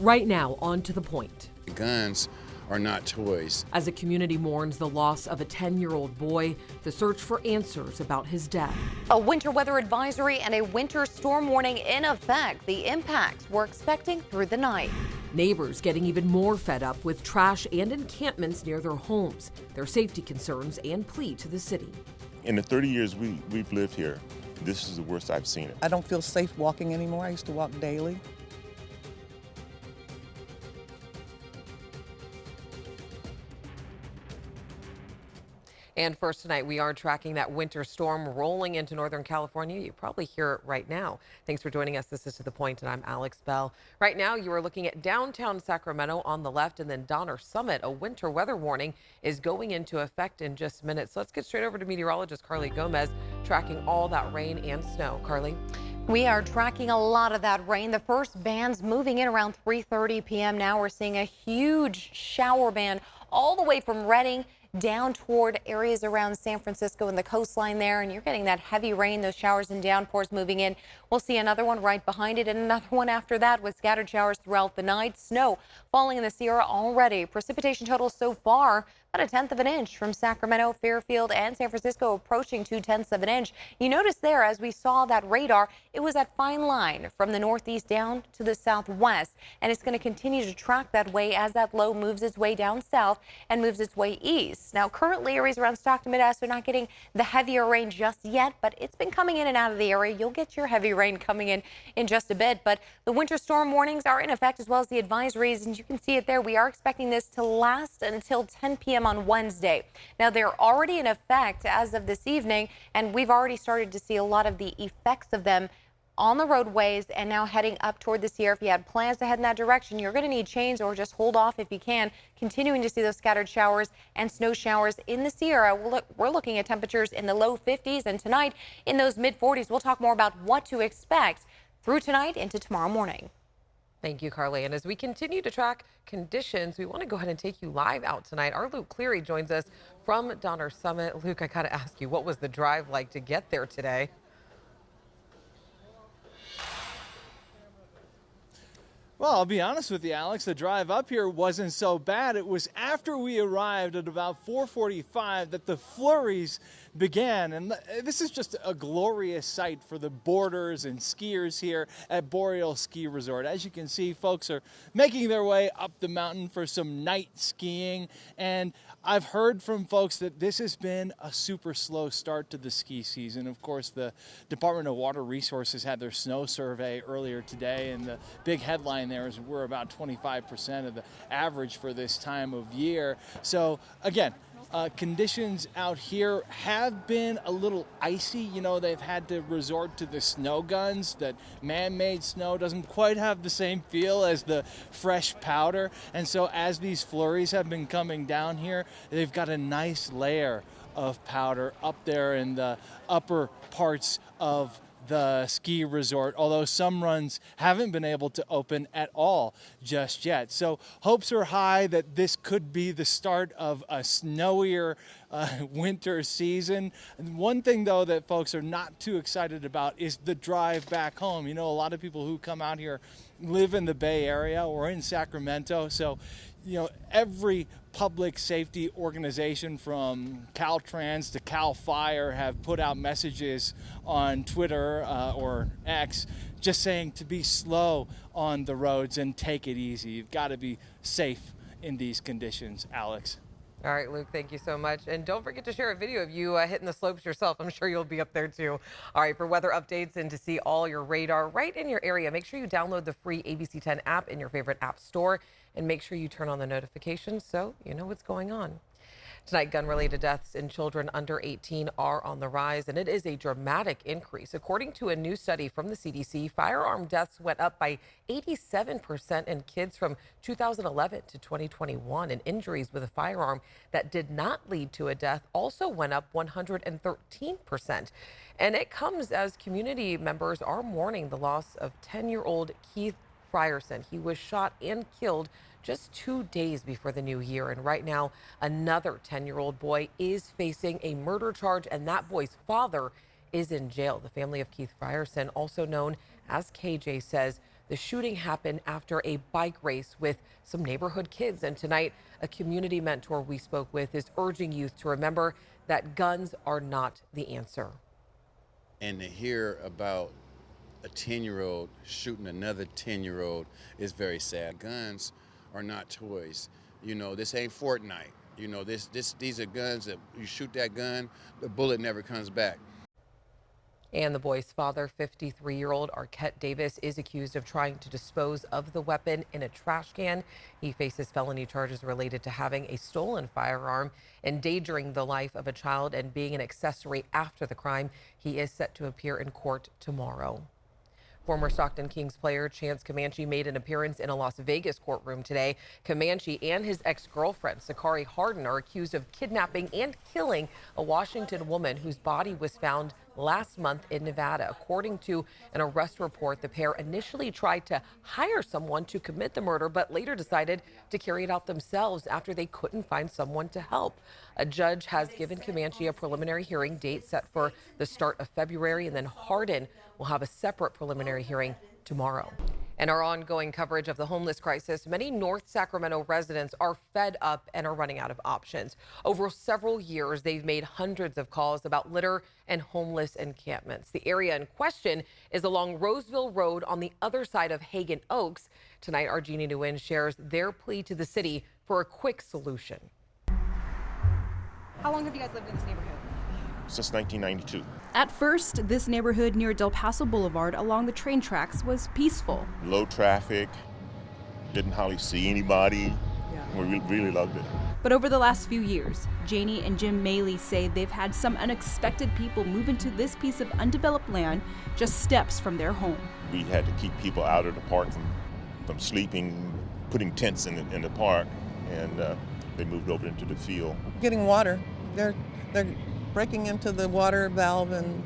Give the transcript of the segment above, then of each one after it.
Right now, on to the point. Guns are not toys. As a community mourns the loss of a 10-year-old boy, the search for answers about his death. A winter weather advisory and a winter storm warning in effect. The impacts we're expecting through the night. Neighbors getting even more fed up with trash and encampments near their homes, their safety concerns and plea to the city. In the 30 years we've lived here, this is the worst I've seen it. I don't feel safe walking anymore. I used to walk daily. And first tonight, we are tracking that winter storm rolling into Northern California. You probably hear it right now. Thanks for joining us. This is To the Point, and I'm Alex Bell. Right now, you are looking at downtown Sacramento on the left, and then Donner Summit. A winter weather warning is going into effect in just minutes. So let's get straight over to meteorologist Carly Gomez, tracking all that rain and snow. Carly? We are tracking a lot of that rain. The first bands moving in around 3:30 p.m. Now we're seeing a huge shower band all the way from Redding down toward areas around San Francisco and the coastline there, and you're getting that heavy rain, those showers and downpours moving in. We'll see another one right behind it and another one after that with scattered showers throughout the night. Snow falling in the Sierra already. Precipitation totals so far about 1/10 of an inch from Sacramento, Fairfield, and San Francisco, approaching 2/10 of an inch. You notice there, as we saw that radar, it was that fine line from the northeast down to the southwest, and it's going to continue to track that way as that low moves its way down south and moves its way east. Now, currently, areas around Stockton, Mid-Est are not getting the heavier rain just yet, but it's been coming in and out of the area. You'll get your heavy rain coming in just a bit, but the winter storm warnings are in effect, as well as the advisories, and you can see it there. We are expecting this to last until 10 p.m. on Wednesday. Now, they're already in effect as of this evening, and we've already started to see a lot of the effects of them on the roadways and now heading up toward the Sierra. If you had plans to head in that direction, you're going to need chains or just hold off if you can. Continuing to see those scattered showers and snow showers in the Sierra. We're looking at temperatures in the low 50s, and tonight in those mid 40s. We'll talk more about what to expect through tonight into tomorrow morning. Thank you, Carly. And as we continue to track conditions, we want to go ahead and take you live out tonight. Our Luke Cleary joins us from Donner Summit. Luke, I got to ask you, what was the drive like to get there today? Well, I'll be honest with you, Alex, the drive up here wasn't so bad. It was after we arrived at about 4:45 that the flurries began. And this is just a glorious sight for the boarders and skiers here at Boreal Ski Resort. As you can see, folks are making their way up the mountain for some night skiing. And I've heard from folks that this has been a super slow start to the ski season. Of course, the Department of Water Resources had their snow survey earlier today, and the big headline there is we're about 25% of the average for this time of year. So again, conditions out here have been a little icy. You know, they've had to resort to the snow guns. That man-made snow doesn't quite have the same feel as the fresh powder. And so as these flurries have been coming down here, they've got a nice layer of powder up there in the upper parts of the ski resort, although some runs haven't been able to open at all just yet. So hopes are high that this could be the start of a snowier winter season. And one thing, though, that folks are not too excited about is the drive back home. You know, a lot of people who come out here live in the Bay Area or in Sacramento, so you know, every public safety organization from Caltrans to Cal Fire have put out messages on Twitter or X just saying to be slow on the roads and take it easy. You've got to be safe in these conditions, Alex. All right, Luke, thank you so much. And don't forget to share a video of you hitting the slopes yourself. I'm sure you'll be up there too. All right, for weather updates and to see all your radar right in your area, make sure you download the free ABC 10 app in your favorite app store and make sure you turn on the notifications so you know what's going on. Tonight, gun-related deaths in children under 18 are on the rise, and it is a dramatic increase. According to a new study from the CDC, firearm deaths went up by 87% in kids from 2011 to 2021, and injuries with a firearm that did not lead to a death also went up 113%. And it comes as community members are mourning the loss of 10-year-old Keith Frierson. He was shot and killed just 2 days before the new year. And right now, another 10-year-old boy is facing a murder charge, and that boy's father is in jail. The family of Keith Frierson, also known as KJ, says The shooting happened after a bike race with some neighborhood kids. And tonight, a community mentor we spoke with is urging youth to remember that guns are not the answer. And to hear about a 10-year-old shooting another 10-year-old is very sad. Guns are not toys. You know, this ain't Fortnite. You know, these are guns that you shoot that gun, the bullet never comes back. And the boy's father, 53-year-old Arquette Davis, is accused of trying to dispose of the weapon in a trash can. He faces felony charges related to having a stolen firearm, endangering the life of a child, and being an accessory after the crime. He is set to appear in court tomorrow. Former Stockton Kings player Chance Comanche made an appearance in a Las Vegas courtroom today. Comanche and his ex-girlfriend, Sakari Harden, are accused of kidnapping and killing a Washington woman whose body was found last month in Nevada. According to an arrest report, the pair initially tried to hire someone to commit the murder, but later decided to carry it out themselves after they couldn't find someone to help. A judge has given Comanche a preliminary hearing date set for the start of February, and then Harden will have a separate preliminary hearing tomorrow. In our ongoing coverage of the homeless crisis, many North Sacramento residents are fed up and are running out of options. Over several years, they've made hundreds of calls about litter and homeless encampments. The area in question is along Roseville Road on the other side of Hagen Oaks. Tonight, our Jeannie Nguyen shares their plea to the city for a quick solution. How long have you guys lived in this neighborhood? Since 1992. At first, this neighborhood near Del Paso Boulevard along the train tracks was peaceful. Low traffic, didn't hardly see anybody. We really loved it. But over the last few years, Janie and Jim Maley say they've had some unexpected people move into this piece of undeveloped land just steps from their home. We had to keep people out of the park from sleeping, putting tents in the park, and they moved over into the field. Getting water. They're breaking into the water valve and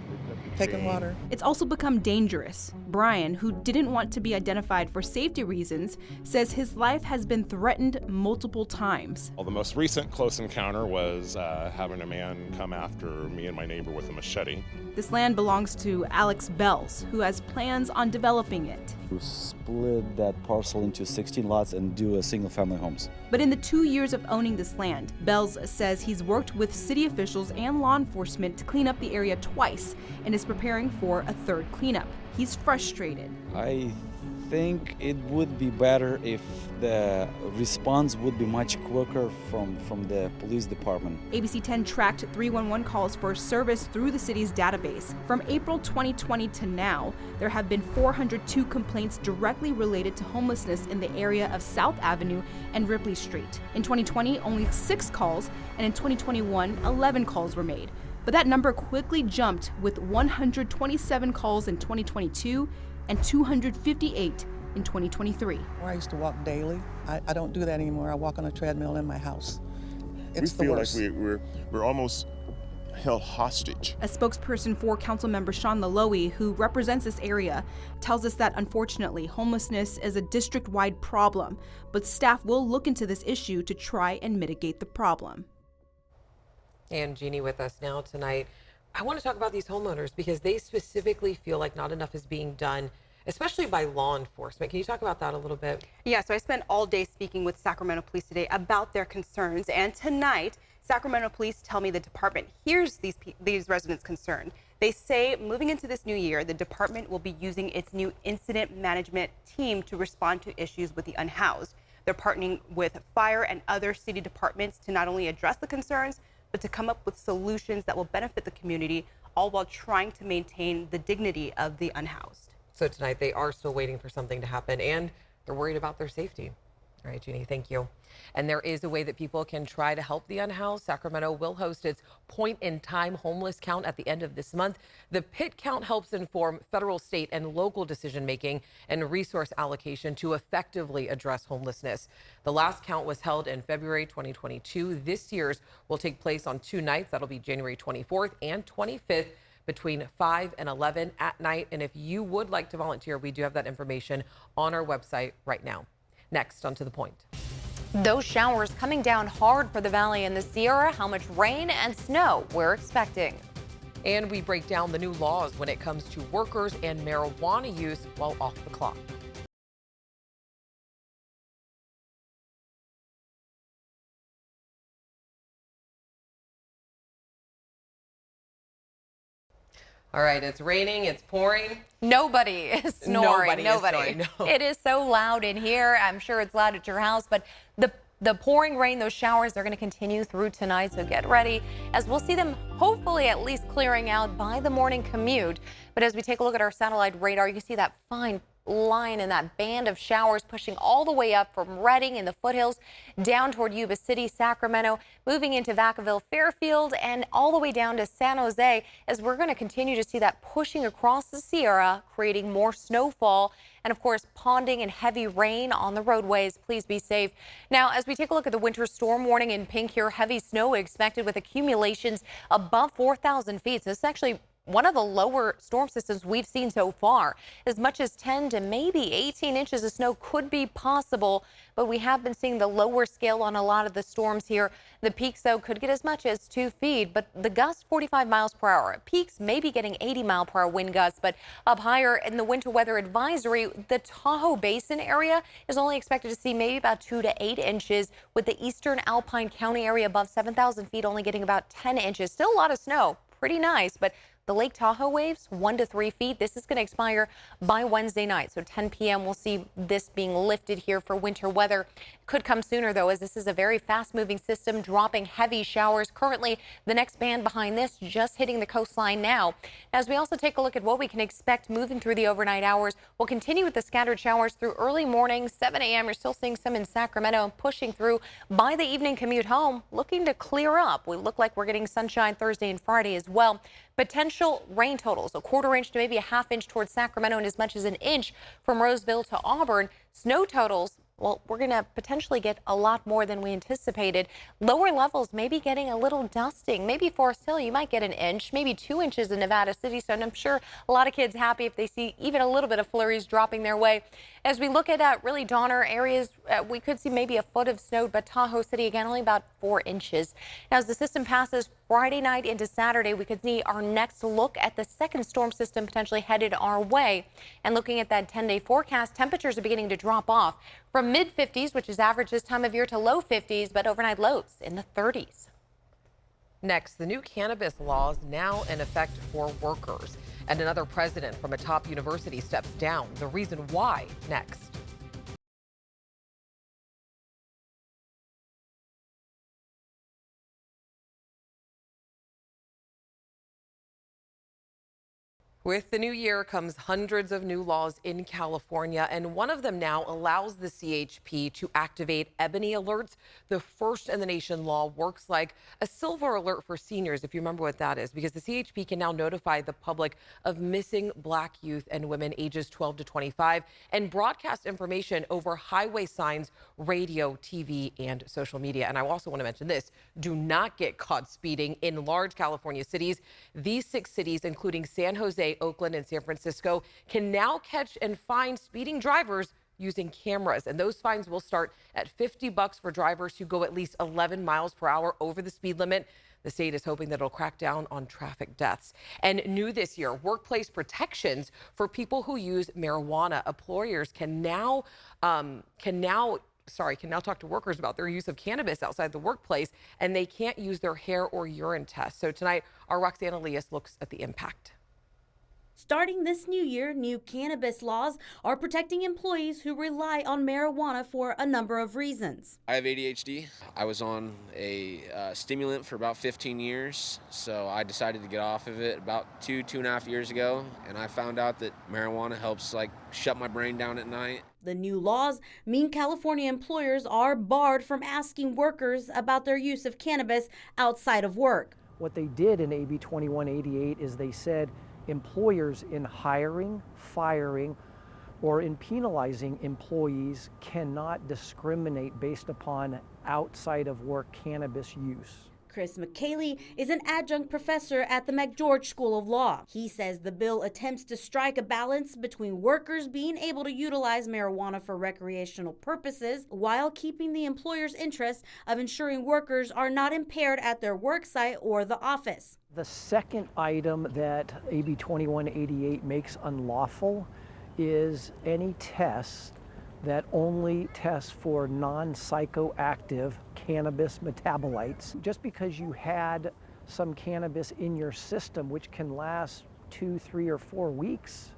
taking water. It's also become dangerous. Brian, who didn't want to be identified for safety reasons, says his life has been threatened multiple times. Well, the most recent close encounter was having a man come after me and my neighbor with a machete. This land belongs to Alex Bells, who has plans on developing it. To split that parcel into 16 lots and do a single-family homes. But in the 2 years of owning this land, Bells says he's worked with city officials and law enforcement to clean up the area twice and is preparing for a third cleanup. He's frustrated. I think it would be better if the response would be much quicker from the police department. ABC 10 tracked 311 calls for service through the city's database. From April 2020 to now, there have been 402 complaints directly related to homelessness in the area of South Avenue and Ripley Street. In 2020, only 6 calls, and in 2021, 11 calls were made. But that number quickly jumped with 127 calls in 2022 and 258 in 2023. I used to walk daily. I don't do that anymore. I walk on a treadmill in my house. It's the We feel worst. like we're almost held hostage. A spokesperson for Councilmember Sean Laloe, who represents this area, tells us that unfortunately homelessness is a district-wide problem, but staff will look into this issue to try and mitigate the problem. And Jeannie with us now tonight. I want to talk about these homeowners because they specifically feel like not enough is being done, especially by law enforcement. Can you talk about that a little bit? Yeah, so I spent all day speaking with Sacramento police today about their concerns. And tonight, Sacramento police tell me the department hears these residents' concern. They say moving into this new year, the department will be using its new incident management team to respond to issues with the unhoused. They're partnering with fire and other city departments to not only address the concerns, but to come up with solutions that will benefit the community, all while trying to maintain the dignity of the unhoused. So tonight they are still waiting for something to happen and they're worried about their safety. All right, Jeannie, thank you. And there is a way that people can try to help the unhoused. Sacramento will host its point-in-time homeless count at the end of this month. The PIT count helps inform federal, state, and local decision-making and resource allocation to effectively address homelessness. The last count was held in February 2022. This year's will take place on 2 nights. That'll be January 24th and 25th between 5 and 11 at night. And if you would like to volunteer, we do have that information on our website right now. Next, on To the Point. Those showers coming down hard for the valley and the Sierra, how much rain and snow we're expecting. And we break down the new laws when it comes to workers and marijuana use while off the clock. All right, it's raining, it's pouring. Nobody is snoring. Nobody is snoring, no. It is so loud in here. I'm sure it's loud at your house, but the pouring rain, those showers, they're going to continue through tonight, so get ready as we'll see them hopefully at least clearing out by the morning commute. But as we take a look at our satellite radar, you can see that fine line and that band of showers pushing all the way up from Redding in the foothills down toward Yuba City, Sacramento, moving into Vacaville, Fairfield, and all the way down to San Jose, as we're going to continue to see that pushing across the Sierra, creating more snowfall and, of course, ponding and heavy rain on the roadways. Please be safe. Now, as we take a look at the winter storm warning in pink here, heavy snow expected with accumulations above 4,000 feet. So this is actually one of the lower storm systems we've seen so far. As much as 10 to maybe 18 inches of snow could be possible, but we have been seeing the lower scale on a lot of the storms here. The peaks, though, could get as much as 2 feet, but the gusts 45 miles per hour. Peaks may be getting 80-mile-per-hour wind gusts, but up higher in the winter weather advisory, the Tahoe Basin area is only expected to see maybe about 2 to 8 inches, with the eastern Alpine County area above 7,000 feet only getting about 10 inches. Still a lot of snow. Pretty nice, but the Lake Tahoe waves 1 to 3 feet. This is going to expire by Wednesday night. So 10 p.m. we'll see this being lifted here for winter weather. Could come sooner, though, as this is a very fast-moving system, dropping heavy showers. Currently, the next band behind this just hitting the coastline now. As we also take a look at what we can expect moving through the overnight hours, we'll continue with the scattered showers through early morning, 7 a.m. You're still seeing some in Sacramento, pushing through by the evening commute home, looking to clear up. We look like we're getting sunshine Thursday and Friday as well. Potential rain totals, a 1/4 inch to maybe a 1/2 inch towards Sacramento and as much as an inch from Roseville to Auburn. Snow totals, well, we're going to potentially get a lot more than we anticipated. Lower levels maybe getting a little dusting. Maybe Forest Hill, you might get an inch, maybe 2 inches in Nevada City. So I'm sure a lot of kids happy if they see even a little bit of flurries dropping their way. As we look at really Donner areas, we could see maybe a foot of snow, but Tahoe City again only about 4 inches. Now, as the system passes Friday night into Saturday, we could see our next look at the second storm system potentially headed our way. And looking at that 10-day forecast, temperatures are beginning to drop off from mid-50s, which is average this time of year, to low 50s, but overnight lows in the 30s. Next, the new cannabis laws now in effect for workers. And another president from a top university steps down. The reason why, next. With the new year comes hundreds of new laws in California, and one of them now allows the CHP to activate Ebony Alerts. The first in the nation law works like a silver alert for seniors, if you remember what that is, because the CHP can now notify the public of missing Black youth and women ages 12 to 25 and broadcast information over highway signs, radio, TV, and social media. And I also want to mention this: do not get caught speeding in large California cities. These 6 cities, including San Jose, Oakland, and San Francisco, can now catch and fine speeding drivers using cameras. And those fines will start at $50 for drivers who go at least 11 miles per hour over the speed limit. The state is hoping that it'll crack down on traffic deaths. And new this year, workplace protections for people who use marijuana. Employers can now talk to workers about their use of cannabis outside the workplace, and they can't use their hair or urine tests. So tonight, our Roxana Elias looks at the impact. Starting this new year, new cannabis laws are protecting employees who rely on marijuana for a number of reasons. I have ADHD. I was on a stimulant for about 15 years, so I decided to get off of it about 2.5 years ago, and I found out that marijuana helps shut my brain down at night. The new laws mean California employers are barred from asking workers about their use of cannabis outside of work. What they did in AB 2188 is they said employers in hiring, firing, or in penalizing employees cannot discriminate based upon outside of work cannabis use. Chris McKaylee is an adjunct professor at the McGeorge School of Law. He says the bill attempts to strike a balance between workers being able to utilize marijuana for recreational purposes while keeping the employer's interest of ensuring workers are not impaired at their work site or the office. The second item that AB 2188 makes unlawful is any test that only tests for non-psychoactive cannabis metabolites. Just because you had some cannabis in your system, which can last 2, 3, or 4 weeks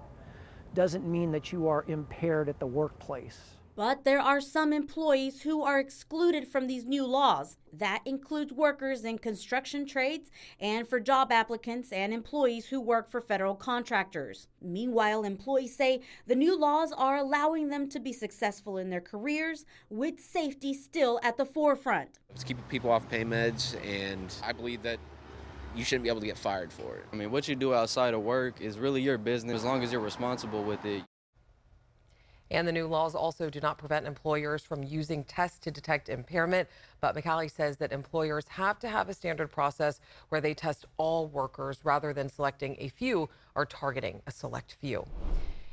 doesn't mean that you are impaired at the workplace. But there are some employees who are excluded from these new laws. That includes workers in construction trades and for job applicants and employees who work for federal contractors. Meanwhile, employees say the new laws are allowing them to be successful in their careers with safety still at the forefront. It's keeping people off pain meds, and I believe that you shouldn't be able to get fired for it. I mean, what you do outside of work is really your business as long as you're responsible with it. And the new laws also do not prevent employers from using tests to detect impairment. But McCallie says that employers have to have a standard process where they test all workers rather than selecting a few or targeting a select few.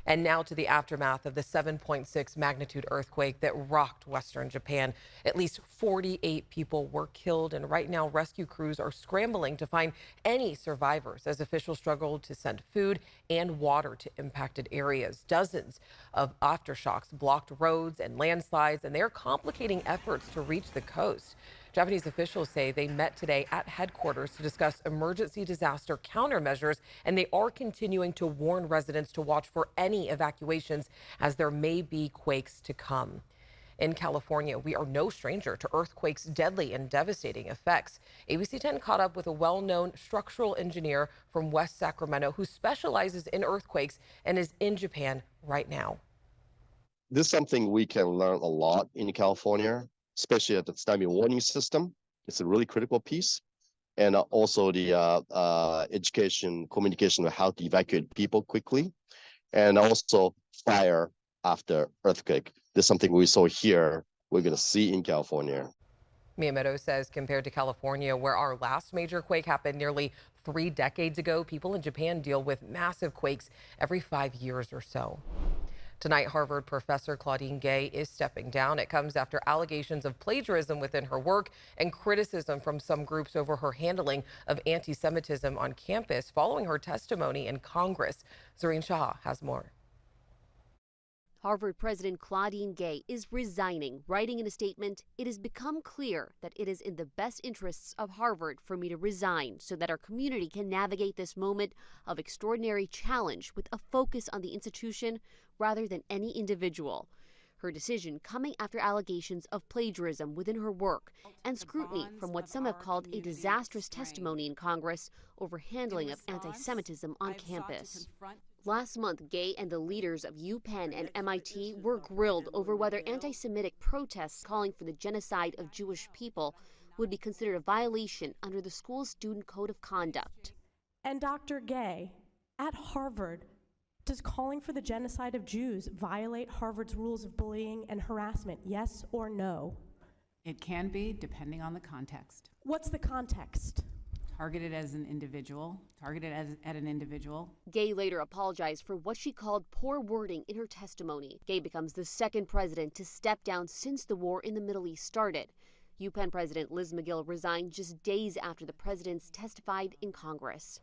And now to the aftermath of the 7.6 magnitude earthquake that rocked western Japan. At least 48 people were killed, and right now rescue crews are scrambling to find any survivors as officials struggle to send food and water to impacted areas. Dozens of aftershocks blocked roads and landslides, and they're complicating efforts to reach the coast. Japanese officials say they met today at headquarters to discuss emergency disaster countermeasures, and they are continuing to warn residents to watch for any evacuations as there may be quakes to come. In California, we are no stranger to earthquakes' deadly and devastating effects. ABC 10 caught up with a well-known structural engineer from West Sacramento who specializes in earthquakes and is in Japan right now. This is something we can learn a lot in California, especially at the tsunami warning system. It's a really critical piece. And also the education, communication of how to evacuate people quickly. And also fire after earthquake. This is something we saw here, we're going to see in California. Miyamoto says compared to California, where our last major quake happened nearly 3 decades ago, people in Japan deal with massive quakes every 5 years or so. Tonight, Harvard professor Claudine Gay is stepping down. It comes after allegations of plagiarism within her work and criticism from some groups over her handling of anti-Semitism on campus following her testimony in Congress. Zareen Shah has more. Harvard President Claudine Gay is resigning, writing in a statement, "It has become clear that it is in the best interests of Harvard for me to resign so that our community can navigate this moment of extraordinary challenge with a focus on the institution rather than any individual." Her decision coming after allegations of plagiarism within her work and scrutiny from what some have called a disastrous testimony in Congress over handling of anti-Semitism on campus. Last month, Gay and the leaders of UPenn and MIT were grilled over whether anti-Semitic protests calling for the genocide of Jewish people would be considered a violation under the school's student code of conduct. And Dr. Gay, at Harvard, does calling for the genocide of Jews violate Harvard's rules of bullying and harassment, yes or no? It can be, depending on the context. What's the context? Targeted at an individual. Gay later apologized for what she called poor wording in her testimony. Gay becomes the second president to step down since the war in the Middle East started. UPenn President Liz McGill resigned just days after the presidents testified in Congress.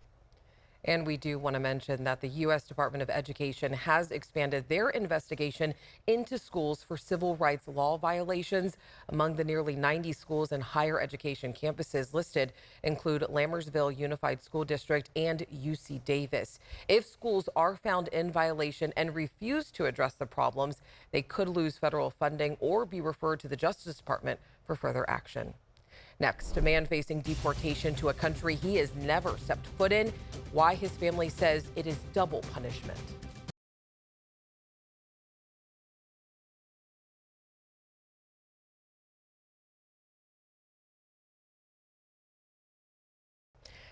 And we do want to mention that the U.S. Department of Education has expanded their investigation into schools for civil rights law violations. Among the nearly 90 schools and higher education campuses listed include Lammersville Unified School District and UC Davis. If schools are found in violation and refuse to address the problems, they could lose federal funding or be referred to the Justice Department for further action. Next, a man facing deportation to a country he has never stepped foot in. Why his family says it is double punishment.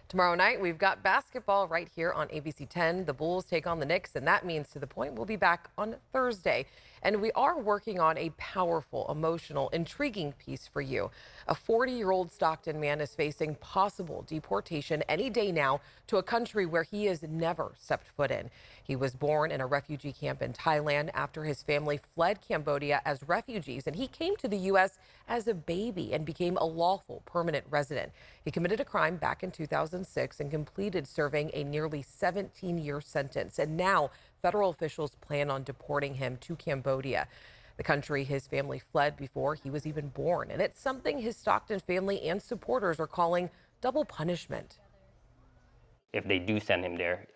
Tomorrow night, we've got basketball right here on ABC 10. The Bulls take on the Knicks, and that means To The Point will be back on Thursday. And we are working on a powerful, emotional, intriguing piece for you. A 40-year-old Stockton man is facing possible deportation any day now to a country where he has never stepped foot in. He was born in a refugee camp in Thailand after his family fled Cambodia as refugees, and he came to the U.S. as a baby and became a lawful permanent resident. He committed a crime back in 2006 and completed serving a nearly 17-year sentence. And now federal officials plan on deporting him to Cambodia, the country his family fled before he was even born. And it's something his Stockton family and supporters are calling double punishment. If they do send him there,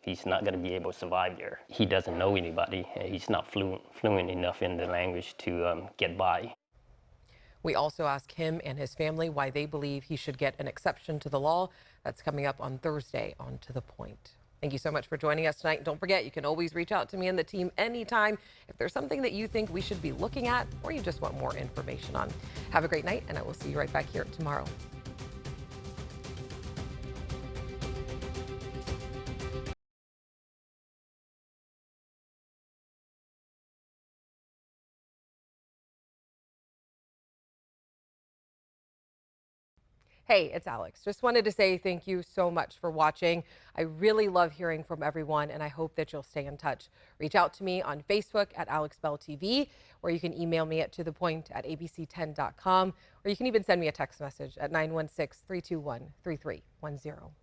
he's not going to be able to survive there. He doesn't know anybody. He's not fluent enough in the language to get by. We also ask him and his family why they believe he should get an exception to the law. That's coming up on Thursday on To The Point. Thank you so much for joining us tonight. Don't forget, you can always reach out to me and the team anytime if there's something that you think we should be looking at or you just want more information on. Have a great night, and I will see you right back here tomorrow. Hey, it's Alex. Just wanted to say thank you so much for watching. I really love hearing from everyone, and I hope that you'll stay in touch. Reach out to me on Facebook at AlexBellTV, or you can email me at tothepoint@abc10.com, or you can even send me a text message at 916-321-3310.